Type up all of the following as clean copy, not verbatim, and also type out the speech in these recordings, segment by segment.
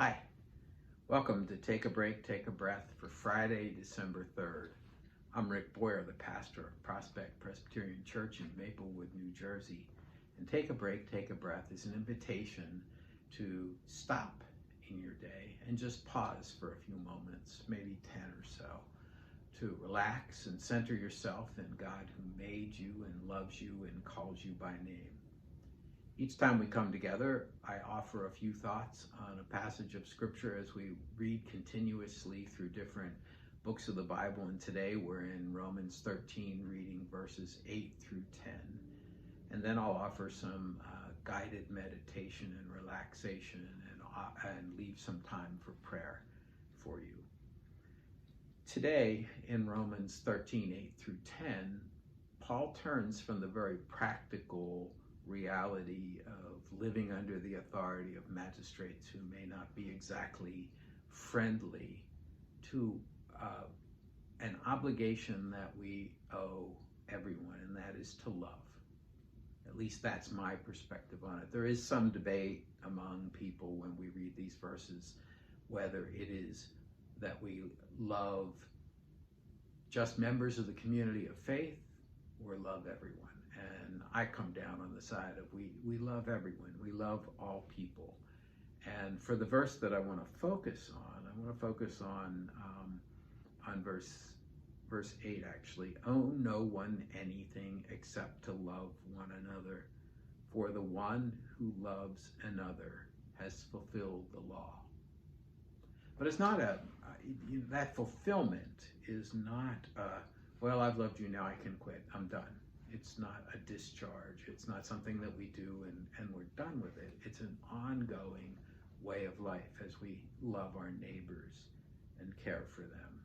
Hi, welcome to Take a Break, Take a Breath for Friday, December 3rd. I'm Rick Boyer, the pastor of Prospect Presbyterian Church in Maplewood, New Jersey. And Take a Break, Take a Breath is an invitation to stop in your day and just pause for a few moments, maybe 10 or so, to relax and center yourself in God who made you and loves you and calls you by name. Each time we come together, I offer a few thoughts on a passage of Scripture as we read continuously through different books of the Bible. And today we're in Romans 13, reading verses 8 through 10. And then I'll offer some guided meditation and relaxation and leave some time for prayer for you. Today in Romans 13, 8 through 10, Paul turns from the very practical reality of living under the authority of magistrates who may not be exactly friendly to an obligation that we owe everyone, and that is to love. At least that's my perspective on it. There is some debate among people when we read these verses whether it is that we love just members of the community of faith or love everyone. And I come down on the side of we love everyone. We love all people. And for the verse that I want to focus on verse 8 actually. Owe no one anything except to love one another, for the one who loves another has fulfilled the law. But it's not that fulfillment is not well, I've loved you, now I can quit, I'm done. It's not a discharge. It's not something that we do and we're done with it. It's an ongoing way of life as we love our neighbors and care for them.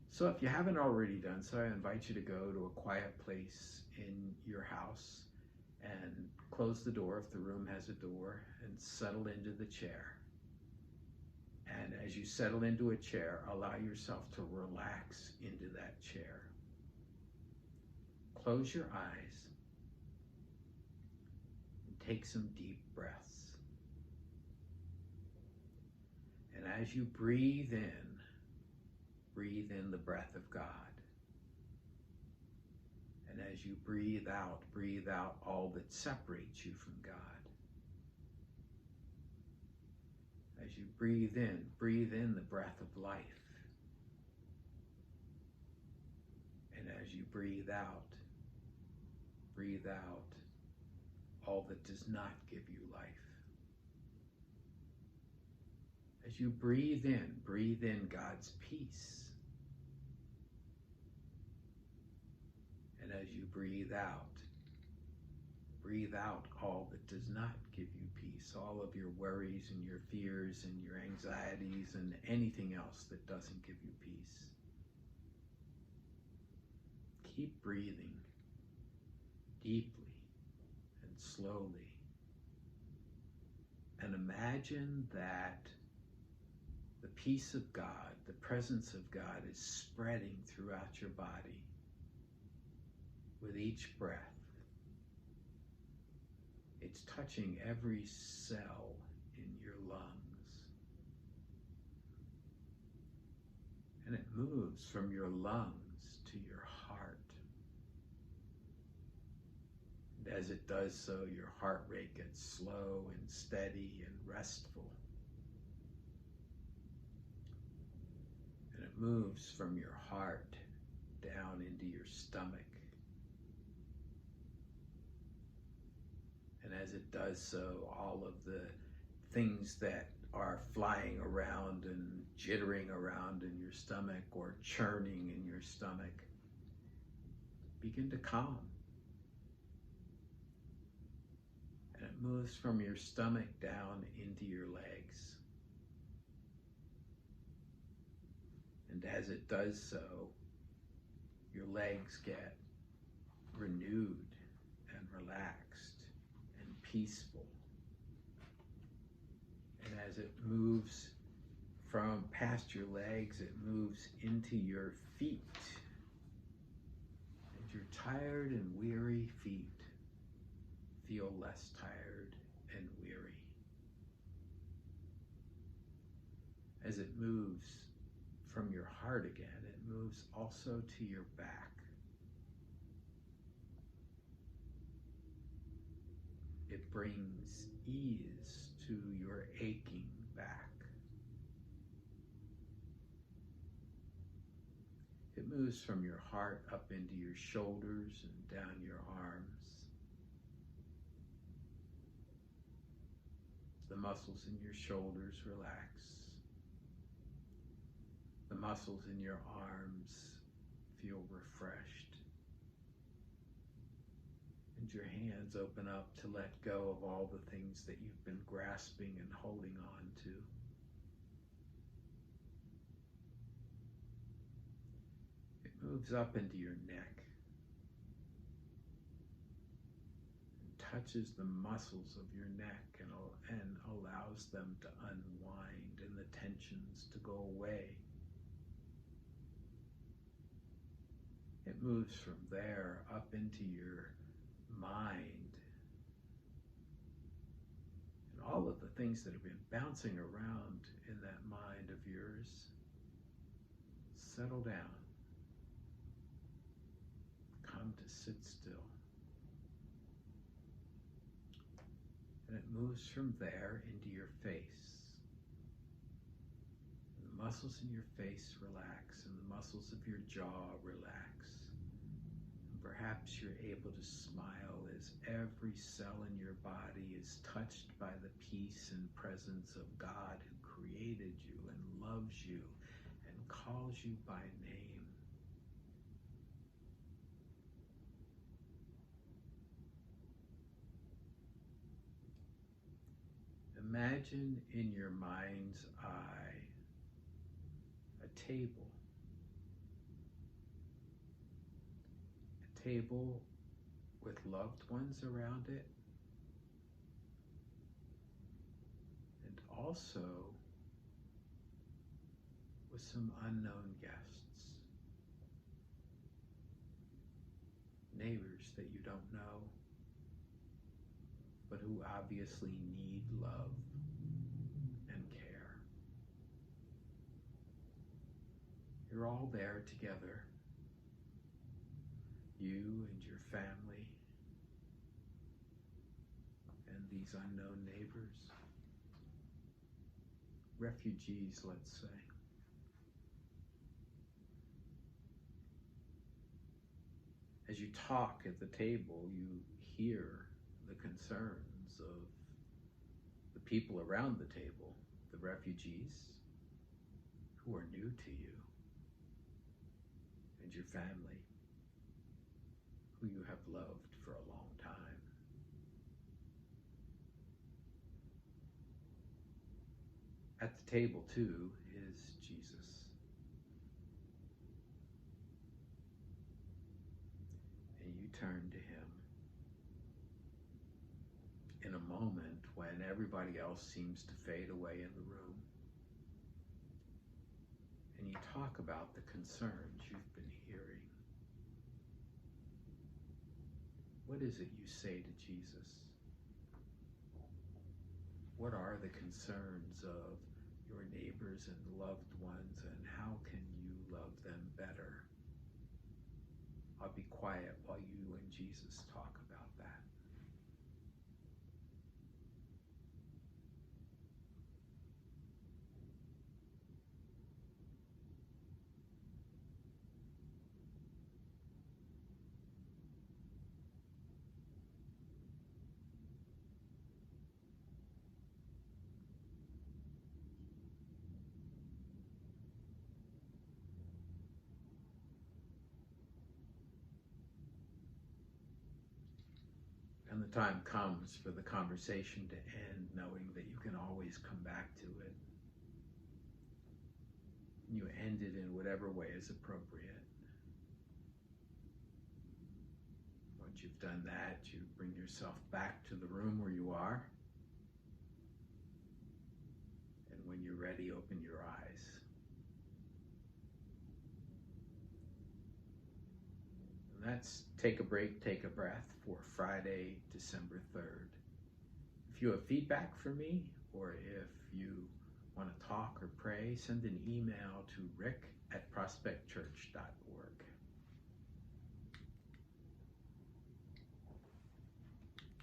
So if you haven't already done so, I invite you to go to a quiet place in your house and close the door if the room has a door and settle into the chair. And as you settle into a chair, allow yourself to relax into that chair. Close your eyes and take some deep breaths. And as you breathe in the breath of God. And as you breathe out all that separates you from God. As you breathe in the breath of life. And as you breathe out all that does not give you life. As you breathe in God's peace. And as you breathe out all that does not give you peace, all of your worries and your fears and your anxieties and anything else that doesn't give you peace. Keep breathing deeply and slowly. And imagine that the peace of God, the presence of God is spreading throughout your body with each breath. It's touching every cell in your lungs. And it moves from your lungs to your heart. And as it does so, your heart rate gets slow and steady and restful. And it moves from your heart down into your stomach. And as it does so, all of the things that are flying around and jittering around in your stomach or churning in your stomach begin to calm. And it moves from your stomach down into your legs. And as it does so, your legs get renewed and relaxed and peaceful. And as it moves from past your legs, it moves into your feet. And your tired and weary feet feel less tired and weary. as it moves from your heart again, it moves also to your back. It brings ease to your aching back. It moves from your heart up into your shoulders and down your arms. The muscles in your shoulders relax. The muscles in your arms feel refreshed. And your hands open up to let go of all the things that you've been grasping and holding on to. It moves up into your neck and touches the muscles of your neck and allows them to unwind and the tensions to go away. It moves from there up into your mind. And all of the things that have been bouncing around in that mind of yours settle down. Come to sit still. And it moves from there into your face. And the muscles in your face relax, and the muscles of your jaw relax. And perhaps you're able to smile as every cell in your body is touched by the peace and presence of God who created you and loves you and calls you by name. Imagine in your mind's eye a table. A table with loved ones around it, and also with some unknown guests. Neighbors that you don't know, but who obviously need love and care. You're all there together, you and your family and these unknown neighbors, refugees, let's say. As you talk at the table, you hear the concerns of the people around the table, the refugees who are new to you, and your family who you have loved for a long time. At the table, too, is Jesus. And you turn to him in a moment when everybody else seems to fade away in the room. And you talk about the concerns you've been hearing. What is it you say to Jesus? What are the concerns of your neighbors and loved ones, and how can you love them better? I'll be quiet while you and Jesus talk about that. And the time comes for the conversation to end, knowing that you can always come back to it. You end it in whatever way is appropriate. Once you've done that, you bring yourself back to the room where you are. And when you're ready, open your eyes. And that's Take a Break, Take a Breath for Friday, December 3rd. If you have feedback for me, or if you want to talk talk or pray, send an email to rick@prospectchurch.org.